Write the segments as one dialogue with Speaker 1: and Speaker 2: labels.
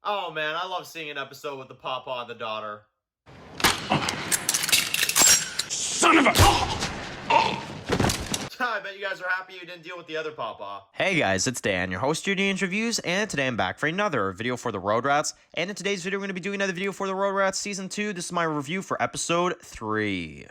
Speaker 1: Oh man, I love seeing an episode with the papa and the daughter.
Speaker 2: Son of a...
Speaker 1: I bet you guys are happy you didn't deal with the other papa.
Speaker 3: Hey guys, it's Dan, your host of Judy Reviews, and today I'm back for another video for the Road Rats. And in today's video, we're going to be doing another video for the Road Rats Season 2. This is my review for Episode 3.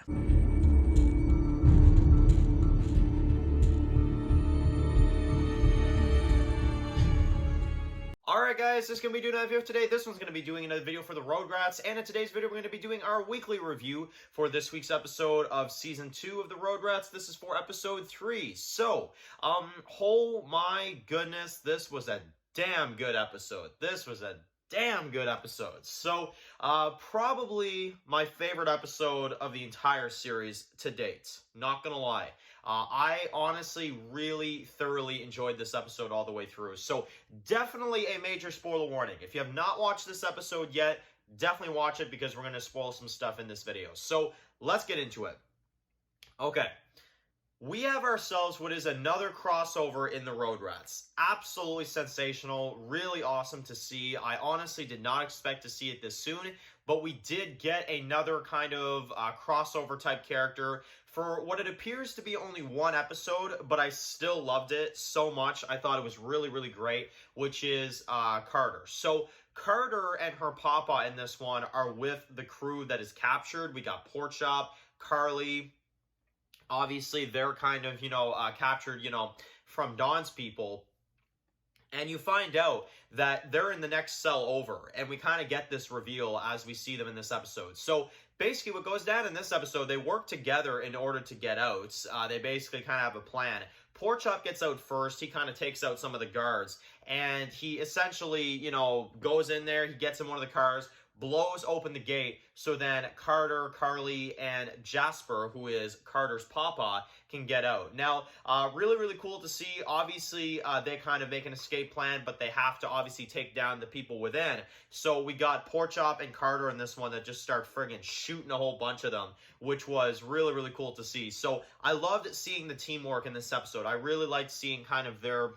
Speaker 1: Alright guys, this is going to be doing another video today. This one's going to be doing another video for the Road Rats. And in today's video, we're going to be doing our weekly review for this week's episode of Season 2 of the Road Rats. This is for Episode 3. So, oh my goodness, this was a damn good episode. This was a damn good episode. So, probably my favorite episode of the entire series to date. Not gonna lie. I honestly really thoroughly enjoyed this episode all the way through. So, definitely a major spoiler warning. If you have not watched this episode yet, definitely watch it because we're going to spoil some stuff in this video. So, let's get into it. Okay. We have ourselves what is another crossover in the Road Rats. Absolutely sensational, really awesome to see. I honestly did not expect to see it this soon, but we did get another kind of crossover type character for what it appears to be only one episode, but I still loved it so much. I thought it was really, really great, which is Carter. So Carter and her papa in this one are with the crew that is captured. We got Porkchop, Carly. Obviously, they're kind of, captured, from Dawn's people. And you find out that they're in the next cell over. And we kind of get this reveal as we see them in this episode. So, basically, what goes down in this episode, they work together in order to get out. They basically kind of have a plan. Porkchop gets out first. He kind of takes out some of the guards. And he essentially, goes in there. He gets in one of the cars, blows open the gate, so then Carter, Carly, and Jasper, who is Carter's papa, can get out. Now, really, really cool to see. Obviously, they kind of make an escape plan, but they have to obviously take down the people within. So we got Porkchop and Carter in this one that just start friggin' shooting a whole bunch of them, which was really, really cool to see. So I loved seeing the teamwork in this episode. I really liked seeing kind of their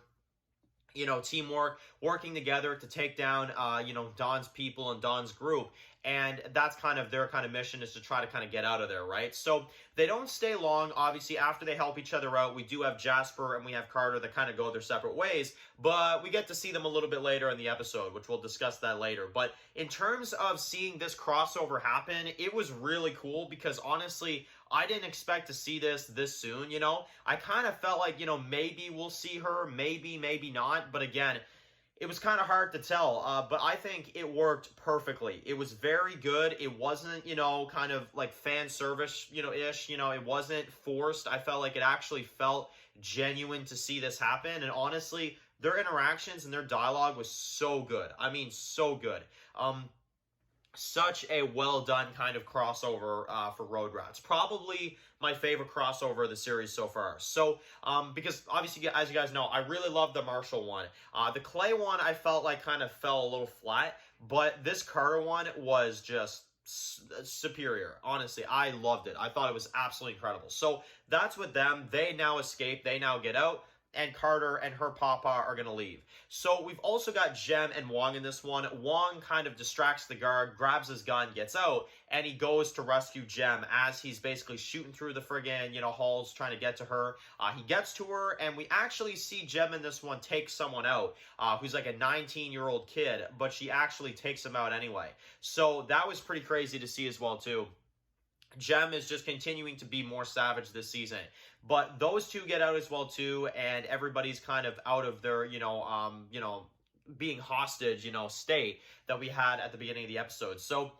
Speaker 1: teamwork, working together to take down, Dawn's people and Dawn's group. And that's kind of their kind of mission, is to try to kind of get out of there, right? So they don't stay long. Obviously, after they help each other out, we do have Jasper and we have Carter that kind of go their separate ways. But we get to see them a little bit later in the episode, which we'll discuss that later. But in terms of seeing this crossover happen, it was really cool because honestly, I didn't expect to see this soon, I kind of felt like, maybe we'll see her, maybe not. But again, it was kind of hard to tell, but I think it worked perfectly. It was very good. It wasn't, kind of like fan service, ish. It wasn't forced. I felt like it actually felt genuine to see this happen. And honestly, their interactions and their dialogue was so good. I mean, so good. Such a well-done kind of crossover for Road Rats. Probably my favorite crossover of the series so far. So, because obviously, as you guys know, I really love the Marshall one. The Clay one, I felt like kind of fell a little flat, but this Carter one was just superior. Honestly, I loved it. I thought it was absolutely incredible. So, that's with them. They now escape. They now get out. And Carter and her papa are going to leave. So we've also got Jem and Wong in this one. Wong kind of distracts the guard, grabs his gun, gets out, and he goes to rescue Jem as he's basically shooting through the friggin', halls trying to get to her. He gets to her, and we actually see Jem in this one take someone out who's like a 19-year-old kid, but she actually takes him out anyway. So that was pretty crazy to see as well, too. Jem is just continuing to be more savage this season. But those two get out as well, too, and everybody's kind of out of their, being hostage, state that we had at the beginning of the episode. So,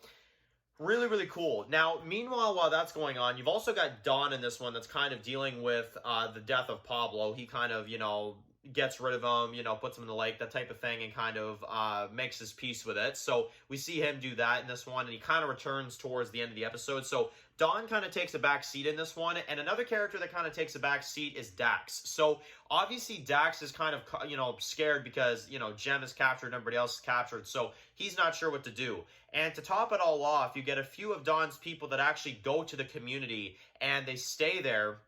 Speaker 1: really, really cool. Now, meanwhile, while that's going on, you've also got Dawn in this one that's kind of dealing with the death of Pablo. He kind of, gets rid of him, puts him in the lake, that type of thing, and kind of makes his peace with it. So we see him do that in this one, and he kind of returns towards the end of the episode. So Dawn kind of takes a back seat in this one, and another character that kind of takes a back seat is Dax. So obviously Dax is kind of, scared because, Jem is captured and everybody else is captured, so he's not sure what to do. And to top it all off, you get a few of Dawn's people that actually go to the community, and they stay there.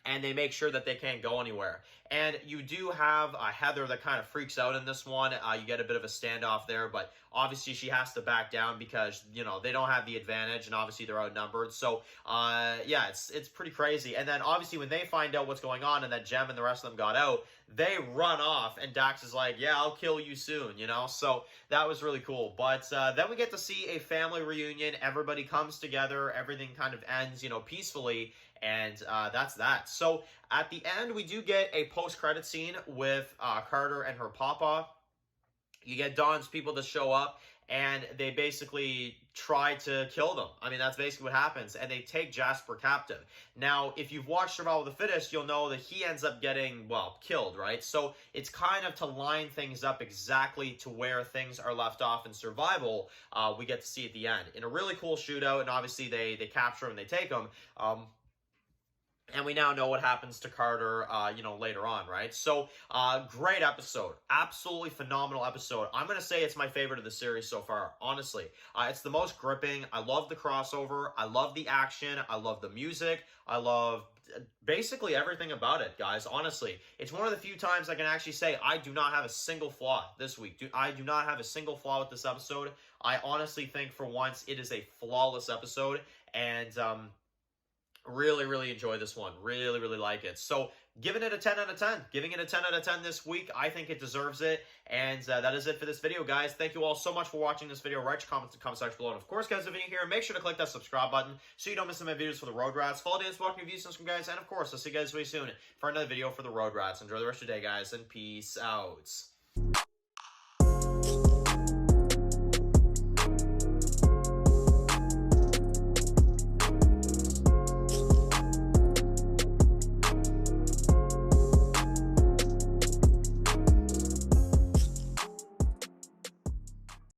Speaker 1: and they make sure that they can't go anywhere. And you do have Heather that kind of freaks out in this one. You get a bit of a standoff there, but obviously she has to back down because, you know, they don't have the advantage, and obviously they're outnumbered. So, yeah, it's pretty crazy. And then obviously when they find out what's going on and that Jem and the rest of them got out, they run off, and Dax is like, yeah, I'll kill you soon, you know? So that was really cool. But then we get to see a family reunion. Everybody comes together. Everything kind of ends, you know, peacefully. And that's that. So at the end, we do get a post-credit scene with Carter and her papa. You get Dawn's people to show up, and they basically try to kill them. I mean, that's basically what happens. And they take Jasper captive. Now, if you've watched Survival of the Fittest, you'll know that he ends up getting, well, killed, right? So it's kind of to line things up exactly to where things are left off in Survival, we get to see at the end. In a really cool shootout, and obviously they capture him and they take him. And we now know what happens to Carter, you know, later on, right? So, great episode. Absolutely phenomenal episode. I'm going to say it's my favorite of the series so far, honestly. It's the most gripping. I love the crossover. I love the action. I love the music. I love basically everything about it, guys, honestly. It's one of the few times I can actually say I do not have a single flaw this week. I do not have a single flaw with this episode. I honestly think for once it is a flawless episode, and really enjoy this one. Really like it. So giving it a 10 out of 10. Giving it a 10 out of 10 this week. I think it deserves it. And that is it for this video, guys. Thank you all so much for watching this video. Write your comments in the comment section below. And of course, guys, if you're new here, make sure to click that subscribe button so you don't miss any of my videos for the Road Rats. Follow Dan's Walking Reviews, guys. And of course, I'll see you guys very soon for another video for the Road Rats. Enjoy the rest of your day, guys, and peace out.